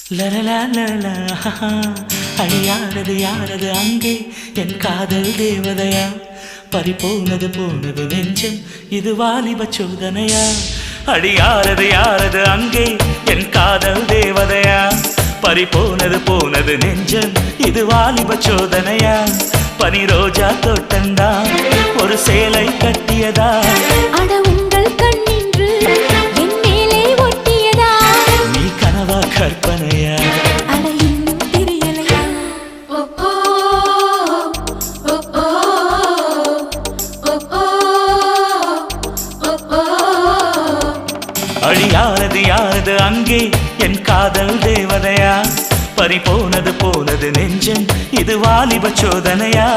லரலா லரலா அழியாரது யாரது அங்கே என் காதல் தேவதையா பறிபோனது போனது நெஞ்சம் இது வாலிப சோதனையா அடியாரது யாரது அங்கே என் காதல் தேவதையா பறிபோனது போனது நெஞ்சம் இது வாலிப சோதனையா பனி ரோஜா தோட்டந்தா ஒரு சேலை கட்டியதா அட உங்கள் கண்ணின்று என் மேலே ஒட்டியதா நீ கனவா கற்பனையா அட இன்னும் தெரியலையா ஓ ஓ ஓ ஓ ஓ ஓ அழியாரது யாரது அங்கே என் காதல் தேவதையா பறிபோனது போனது நெஞ்சம் இது வாலிப சோதனையா